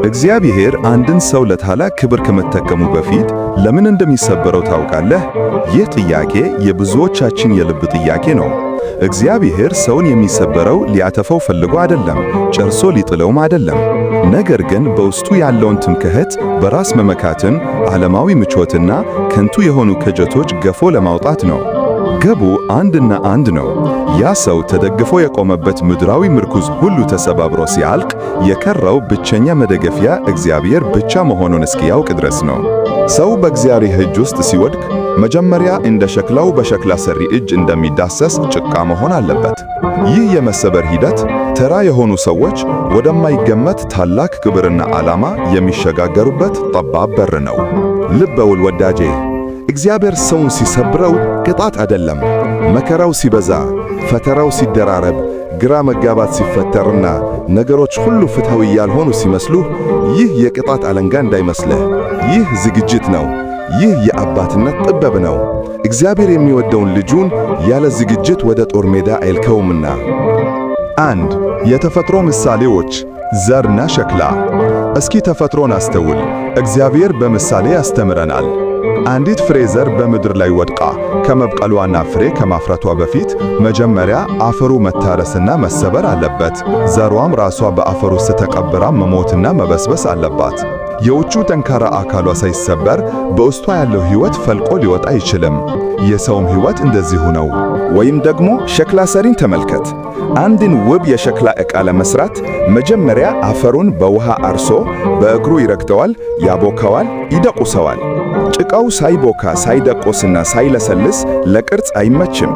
እግዚአብሔር አንድን ሰው ለታላቅ ክብር ከመጠቀሙ በፊት ለምን እንደሚሰበረው ታውቃለህ? ይህ ጥያቄ የብዙዎቻችን የልብ ጥያቄ ነው። እግዚአብሔር ሰውን የሚሰበረው ሊያተፈው ፈልጎ አይደለም፣ ጨርሶ ሊጥለውም አይደለም። ነገር ግን በውስጡ ያለውን ትምክህት፣ በራስ መመካትን፣ ዓለማዊ ምቾትና ከንቱ የሆኑ ቅዠቶች ገፎ ለማውጣት ነው። ግቡ አንድና አንድ ነው። ያ ሰው ተደግፎ የቆመበት ምድራዊ ምርኩዝ ሁሉ ተሰባብሮ ሲያልቅ የቀረው ብቸኛ መደገፊያ እግዚአብሔር ብቻ መሆኑን እስኪያውቅ ድረስ ነው። ሰው በእግዚአብሔር እጅ ውስጥ ሲወድቅ መጀመሪያ እንደ ሸክላው በሸክላ ሰሪ እጅ እንደሚዳሰስ ጭቃ መሆን አለበት። ይህ የመሰበር ሂደት ተራ የሆኑ ሰዎች ወደማይገመት ታላቅ ክብርና ዓላማ የሚሸጋገሩበት ጠባብ በር ነው። ልብ በል ወዳጄ፣ እግዚአብሔር ሰውን ሲሰብረው ቅጣት አይደለም። መከራው ሲበዛ፣ ፈተራው ሲደራረብ፣ ግራ መጋባት ሲፈጠርና ነገሮች ሁሉ ፍትሃዊ ያልሆኑ ሲመስሉ ይህ የቅጣት አለንጋ እንዳይመስልህ። ይህ ዝግጅት ነው። ይህ የአባትነት ጥበብ ነው። እግዚአብሔር የሚወደውን ልጁን ያለ ዝግጅት ወደ ጦር ሜዳ አይልከውምና። 1. የተፈጥሮ ምሳሌዎች፣ ዘርና ሸክላ። እስኪ ተፈጥሮን አስተውል። እግዚአብሔር በምሳሌ ያስተምረናል። አንዲት ፍሬ ዘር በምድር ላይ ወድቃ ከመብቀሏና ፍሬ ከማፍራቷ በፊት መጀመሪያ አፈሩ መታረስና መሰበር አለበት። ዘሯም ራሷ በአፈሩ ውስጥ ተቀብራ መሞትና መበስበስ አለባት። የውጩ ጠንካራ አካሏ ሳይሰበር በውስጧ ያለው ሕይወት ፈልቆ ሊወጣ አይችልም። የሰውም ሕይወት እንደዚሁ ነው። ወይም ደግሞ ሸክላ ሰሪን ተመልከት። አንድን ውብ የሸክላ ዕቃ ለመስራት መጀመሪያ አፈሩን በውሃ አርሶ በእግሩ ይረግጠዋል፣ ያቦካዋል፣ ይደቁሰዋል። ጭቃው ሳይቦካ ሳይደቆስና ሳይለሰልስ ለቅርጽ አይመችም።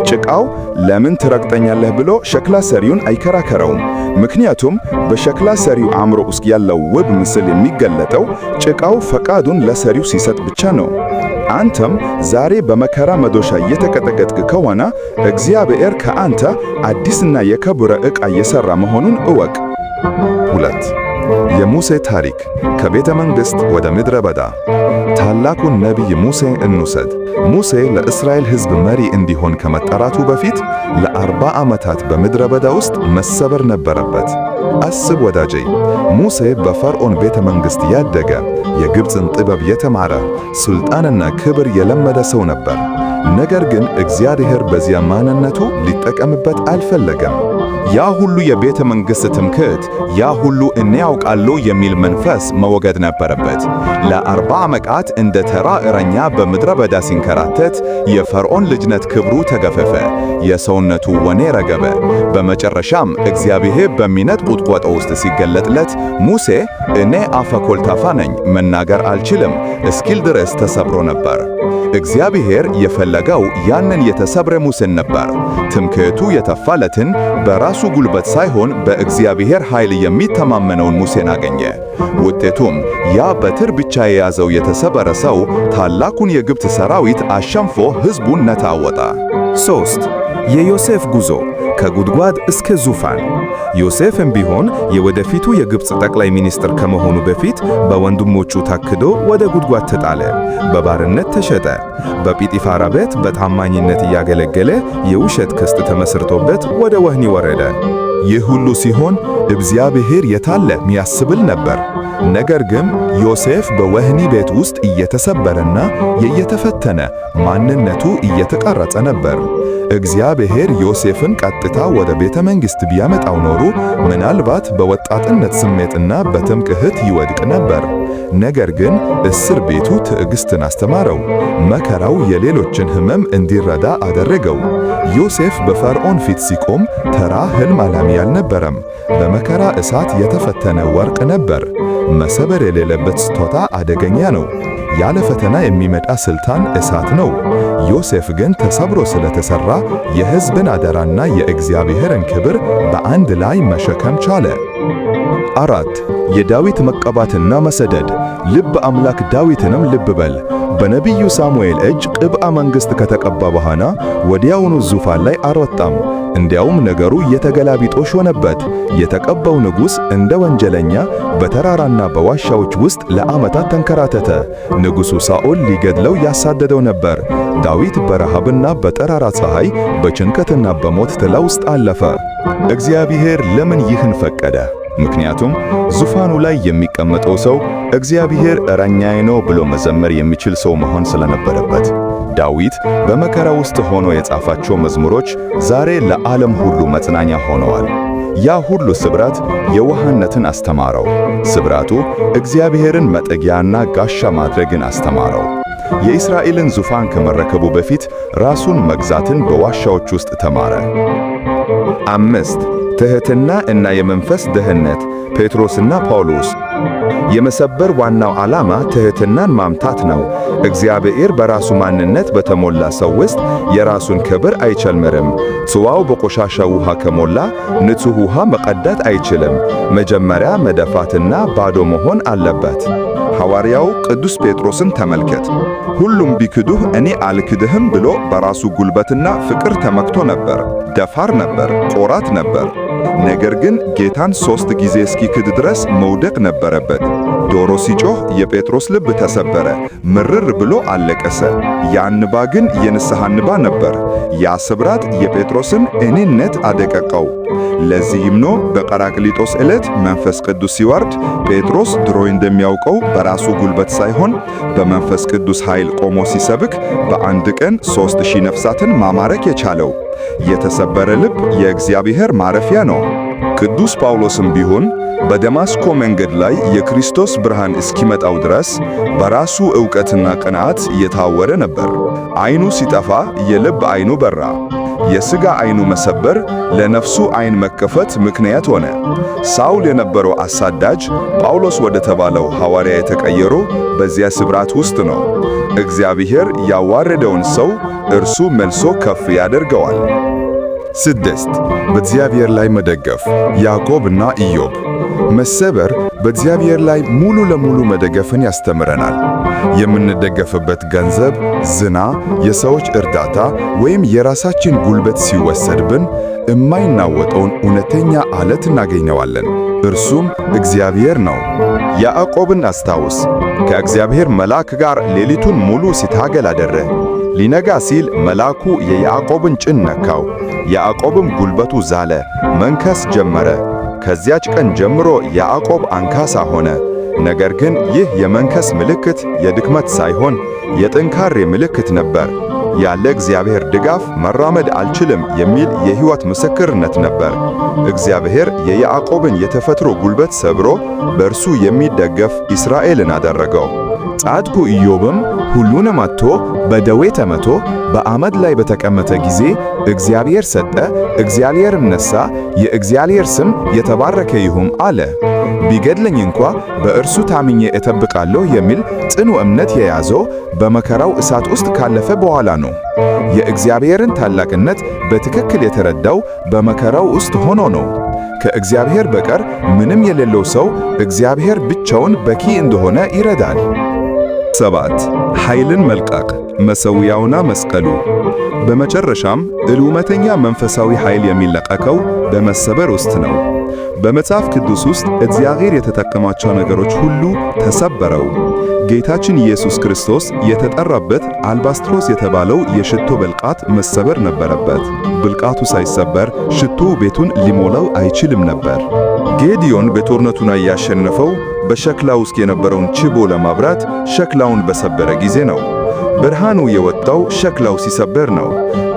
ጭቃው ለምን ትረግጠኛለህ ብሎ ሸክላ ሰሪውን አይከራከረውም። ምክንያቱም በሸክላ ሰሪው አእምሮ ውስጥ ያለው ውብ ምስል የሚገለጠው ጭቃው ፈቃዱን ለሰሪው ሲሰጥ ብቻ ነው። አንተም ዛሬ በመከራ መዶሻ እየተቀጠቀጥክ ከሆነ እግዚአብሔር ከአንተ አዲስና የከበረ ዕቃ እየሠራ መሆኑን እወቅ። 2. የሙሴ ታሪክ፣ ከቤተ መንግሥት ወደ ምድረ በዳ። ታላቁን ነቢይ ሙሴ እንውሰድ። ሙሴ ለእስራኤል ሕዝብ መሪ እንዲሆን ከመጠራቱ በፊት ለ40 ዓመታት በምድረ በዳ ውስጥ መሰበር ነበረበት። አስብ ወዳጄ፣ ሙሴ በፈርዖን ቤተ መንግሥት ያደገ፣ የግብፅን ጥበብ የተማረ፣ ሥልጣንና ክብር የለመደ ሰው ነበር። ነገር ግን እግዚአብሔር በዚያ ማንነቱ ሊጠቀምበት አልፈለገም። ያ ሁሉ የቤተ መንግሥት ትምክህት፣ ያ ሁሉ እኔ ያውቃለሁ የሚል መንፈስ መወገድ ነበረበት። ለ40 ዓመታት እንደ ተራ እረኛ በምድረ በዳ ሲንከራተት የፈርዖን ልጅነት ክብሩ ተገፈፈ፣ የሰውነቱ ወኔ ረገበ። በመጨረሻም እግዚአብሔር በሚነድ ቁጥቋጦ ውስጥ ሲገለጥለት ሙሴ እኔ አፈ ኮልታፋ ነኝ፣ መናገር አልችልም እስኪል ድረስ ተሰብሮ ነበር። እግዚአብሔር የፈለገው ያንን የተሰብረ ሙሴን ነበር። ትምክህቱ የተፋለትን በራሱ ጉልበት ሳይሆን በእግዚአብሔር ኃይል የሚተማመነውን ሙሴን አገኘ። ውጤቱም ያ በትር ብቻ የያዘው የተሰበረ ሰው ታላቁን የግብፅ ሰራዊት አሸንፎ ሕዝቡን ነፃ አወጣ። 3. የዮሴፍ ጉዞ፣ ከጉድጓድ እስከ ዙፋን። ዮሴፍም ቢሆን የወደፊቱ የግብፅ ጠቅላይ ሚኒስትር ከመሆኑ በፊት በወንድሞቹ ታክዶ ወደ ጉድጓድ ተጣለ። በባርነት ተሸጠ። በጲጢፋራ ቤት በታማኝነት እያገለገለ የውሸት ክስ ተመስርቶበት ወደ ወህኒ ወረደ። ይህ ሁሉ ሲሆን እግዚአብሔር የታለ ሚያስብል ነበር። ነገር ግን ዮሴፍ በወህኒ ቤት ውስጥ እየተሰበረና እየተፈተነ ማንነቱ እየተቀረጸ ነበር። እግዚአብሔር ዮሴፍን ቀጥታ ወደ ቤተ መንግሥት ቢያመጣው ኖሮ ምናልባት በወጣትነት ስሜትና በትምክህት ይወድቅ ነበር። ነገር ግን እስር ቤቱ ትዕግሥትን አስተማረው። መከራው የሌሎችን ሕመም እንዲረዳ አደረገው። ዮሴፍ በፈርዖን ፊት ሲቆም ተራ ሕልም አላሚ አልነበረም። በመከራ እሳት የተፈተነ ወርቅ ነበር። መሰበር የሌለበት ስጦታ አደገኛ ነው። ያለ ፈተና የሚመጣ ስልጣን እሳት ነው። ዮሴፍ ግን ተሰብሮ ስለተሰራ የሕዝብን አደራና የእግዚአብሔርን ክብር በአንድ ላይ መሸከም ቻለ። 4. የዳዊት መቀባትና መሰደድ። ልብ አምላክ ዳዊትንም ልብ በል። በነቢዩ ሳሙኤል እጅ ቅብአ መንግሥት ከተቀባ በኋላ ወዲያውኑ ዙፋን ላይ አልወጣም። እንዲያውም ነገሩ የተገላቢጦሽ ሆነበት። የተቀባው ንጉሥ እንደ ወንጀለኛ በተራራና በዋሻዎች ውስጥ ለዓመታት ተንከራተተ። ንጉሡ ሳኦል ሊገድለው ያሳደደው ነበር። ዳዊት በረሃብና በጠራራ ፀሐይ በጭንቀትና በሞት ጥላ ውስጥ አለፈ። እግዚአብሔር ለምን ይህን ፈቀደ? ምክንያቱም ዙፋኑ ላይ የሚቀመጠው ሰው እግዚአብሔር እረኛዬ ነው ብሎ መዘመር የሚችል ሰው መሆን ስለነበረበት። ዳዊት በመከራ ውስጥ ሆኖ የጻፋቸው መዝሙሮች ዛሬ ለዓለም ሁሉ መጽናኛ ሆነዋል። ያ ሁሉ ስብራት የዋህነትን አስተማረው። ስብራቱ እግዚአብሔርን መጠጊያና ጋሻ ማድረግን አስተማረው። የእስራኤልን ዙፋን ከመረከቡ በፊት ራሱን መግዛትን በዋሻዎች ውስጥ ተማረ። 5. ትሕትና እና የመንፈስ ደህንነት። ጴጥሮስና ጳውሎስ። የመሰበር ዋናው ዓላማ ትሕትናን ማምታት ነው። እግዚአብሔር በራሱ ማንነት በተሞላ ሰው ውስጥ የራሱን ክብር አይጨምርም። ጽዋው በቆሻሻ ውሃ ከሞላ ንጹሕ ውሃ መቀዳት አይችልም። መጀመሪያ መደፋትና ባዶ መሆን አለበት። ሐዋርያው ቅዱስ ጴጥሮስን ተመልከት። ሁሉም ቢክዱህ እኔ አልክድህም ብሎ በራሱ ጉልበትና ፍቅር ተመክቶ ነበር። ደፋር ነበር፣ ቆራጥ ነበር። ነገር ግን ጌታን 3 ጊዜ እስኪክድ ድረስ መውደቅ ነበረበት። ዶሮ ሲጮህ የጴጥሮስ ልብ ተሰበረ፣ ምርር ብሎ አለቀሰ። ያ እንባ ግን የንስሐ እንባ ነበር። ያ ስብራት የጴጥሮስን እኔነት አደቀቀው። ለዚህም ነው በጰራቅሊጦስ ዕለት መንፈስ ቅዱስ ሲወርድ ጴጥሮስ ድሮ እንደሚያውቀው በራሱ ጉልበት ሳይሆን በመንፈስ ቅዱስ ኃይል ቆሞ ሲሰብክ በአንድ ቀን 3000 ነፍሳትን ማማረክ የቻለው። የተሰበረ ልብ የእግዚአብሔር ማረፊያ ነው። ቅዱስ ጳውሎስም ቢሆን በደማስቆ መንገድ ላይ የክርስቶስ ብርሃን እስኪመጣው ድረስ በራሱ ዕውቀትና ቅንዓት የታወረ ነበር። ዓይኑ ሲጠፋ የልብ ዓይኑ በራ። የሥጋ ዓይኑ መሰበር ለነፍሱ ዓይን መከፈት ምክንያት ሆነ። ሳውል የነበረው አሳዳጅ ጳውሎስ ወደ ተባለው ሐዋርያ የተቀየረው በዚያ ስብራት ውስጥ ነው። እግዚአብሔር ያዋረደውን ሰው እርሱ መልሶ ከፍ ያደርገዋል። 6. በእግዚአብሔር ላይ መደገፍ። ያዕቆብና ኢዮብ። መሰበር በእግዚአብሔር ላይ ሙሉ ለሙሉ መደገፍን ያስተምረናል። የምንደገፍበት ገንዘብ፣ ዝና፣ የሰዎች እርዳታ ወይም የራሳችን ጉልበት ሲወሰድብን የማይናወጠውን እውነተኛ ዓለት እናገኘዋለን። እርሱም እግዚአብሔር ነው። ያዕቆብን አስታውስ። ከእግዚአብሔር መልአክ ጋር ሌሊቱን ሙሉ ሲታገል አደረ። ሊነጋ ሲል መልአኩ የያዕቆብን ጭን ነካው። ያዕቆብም ጉልበቱ ዛለ፣ መንከስ ጀመረ። ከዚያች ቀን ጀምሮ ያዕቆብ አንካሳ ሆነ። ነገር ግን ይህ የመንከስ ምልክት የድክመት ሳይሆን የጥንካሬ ምልክት ነበር። ያለ እግዚአብሔር ድጋፍ መራመድ አልችልም የሚል የሕይወት ምስክርነት ነበር። እግዚአብሔር የያዕቆብን የተፈጥሮ ጉልበት ሰብሮ በእርሱ የሚደገፍ እስራኤልን አደረገው። ጻድቁ ኢዮብም ሁሉንም አጥቶ በደዌ ተመቶ በአመድ ላይ በተቀመጠ ጊዜ እግዚአብሔር ሰጠ፣ እግዚአብሔርም ነሣ፣ የእግዚአብሔር ስም የተባረከ ይሁን አለ። ቢገድለኝ እንኳ በእርሱ ታምኜ እጠብቃለሁ የሚል ጽኑ እምነት የያዘው በመከራው እሳት ውስጥ ካለፈ በኋላ ነው። የእግዚአብሔርን ታላቅነት በትክክል የተረዳው በመከራው ውስጥ ሆኖ ነው። ከእግዚአብሔር በቀር ምንም የሌለው ሰው እግዚአብሔር ብቻውን በቂ እንደሆነ ይረዳል። 7. ኃይልን መልቀቅ። መሠዊያውና መስቀሉ። በመጨረሻም እውነተኛ መንፈሳዊ ኃይል የሚለቀቀው በመሰበር ውስጥ ነው። በመጽሐፍ ቅዱስ ውስጥ እግዚአብሔር የተጠቀማቸው ነገሮች ሁሉ ተሰበረው። ጌታችን ኢየሱስ ክርስቶስ የተጠራበት አልባስጥሮስ የተባለው የሽቶ ብልቃጥ መሰበር ነበረበት። ብልቃቱ ሳይሰበር ሽቱ ቤቱን ሊሞላው አይችልም ነበር። ጌዲዮን በጦርነቱ ላይ ያሸነፈው በሸክላ ውስጥ የነበረውን ችቦ ለማብራት ሸክላውን በሰበረ ጊዜ ነው። ብርሃኑ የወጣው ሸክላው ሲሰበር ነው።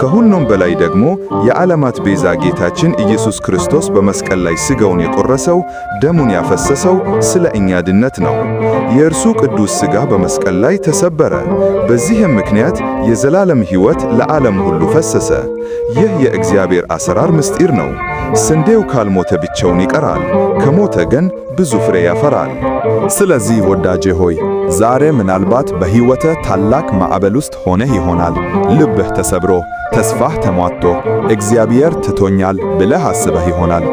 ከሁሉም በላይ ደግሞ የዓለማት ቤዛ ጌታችን ኢየሱስ ክርስቶስ በመስቀል ላይ ሥጋውን የቆረሰው ደሙን ያፈሰሰው ስለ እኛ ድነት ነው። የእርሱ ቅዱስ ሥጋ በመስቀል ላይ ተሰበረ። በዚህም ምክንያት የዘላለም ሕይወት ለዓለም ሁሉ ፈሰሰ። ይህ የእግዚአብሔር አሰራር ምስጢር ነው። ስንዴው ካልሞተ ብቻውን ይቀራል፣ ከሞተ ግን ብዙ ፍሬ ያፈራል። ስለዚህ ወዳጄ ሆይ ዛሬ ምናልባት በሕይወትህ ታላቅ ማዕበል ውስጥ ሆነህ ይሆናል። ልብህ ተሰብሮ ተስፋህ ተሟጦ እግዚአብሔር ትቶኛል ብለህ አስበህ ይሆናል።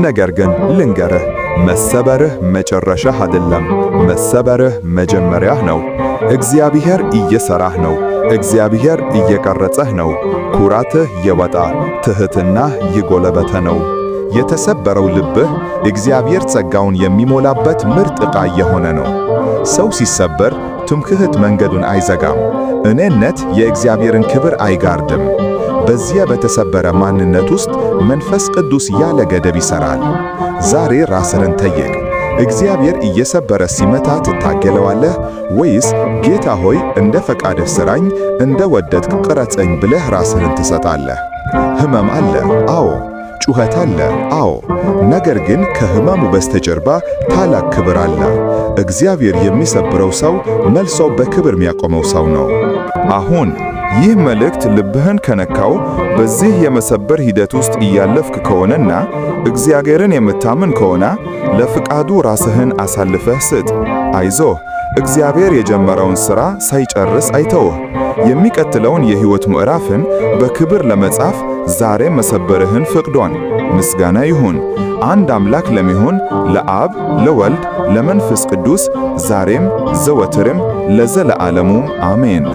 ነገር ግን ልንገርህ፣ መሰበርህ መጨረሻህ አይደለም፣ መሰበርህ መጀመሪያህ ነው። እግዚአብሔር እየሠራህ ነው። እግዚአብሔር እየቀረጸህ ነው። ኩራትህ ይወጣ፣ ትሕትናህ ይጎለበተ ነው። የተሰበረው ልብህ እግዚአብሔር ጸጋውን የሚሞላበት ምርጥ ዕቃ የሆነ ነው። ሰው ሲሰበር ትምክህት መንገዱን አይዘጋም። እኔነት የእግዚአብሔርን ክብር አይጋርድም። በዚያ በተሰበረ ማንነት ውስጥ መንፈስ ቅዱስ ያለ ገደብ ይሠራል። ዛሬ ራስህን ጠይቅ። እግዚአብሔር እየሰበረ ሲመታ ትታገለዋለህ ወይስ ጌታ ሆይ እንደ ፈቃድህ ሥራኝ፣ እንደ ወደድክ ቅረጸኝ ብለህ ራስህን ትሰጣለህ? ሕመም አለ፣ አዎ። ጩኸት አለ፣ አዎ። ነገር ግን ከሕመሙ በስተጀርባ ታላቅ ክብር አለ። እግዚአብሔር የሚሰብረው ሰው መልሶ በክብር የሚያቆመው ሰው ነው። አሁን ይህ መልእክት ልብህን ከነካው፣ በዚህ የመሰበር ሂደት ውስጥ እያለፍክ ከሆነና እግዚአብሔርን የምታምን ከሆነ ለፍቃዱ ራስህን አሳልፈህ ስጥ። አይዞህ፣ እግዚአብሔር የጀመረውን ሥራ ሳይጨርስ አይተውህ። የሚቀጥለውን የሕይወት ምዕራፍን በክብር ለመጻፍ ዛሬ መሰበርህን ፈቅዷል። ምስጋና ይሁን። አንድ አምላክ ለሚሆን ለአብ ለወልድ ለመንፈስ ቅዱስ ዛሬም ዘወትርም ለዘለዓለሙ አሜን።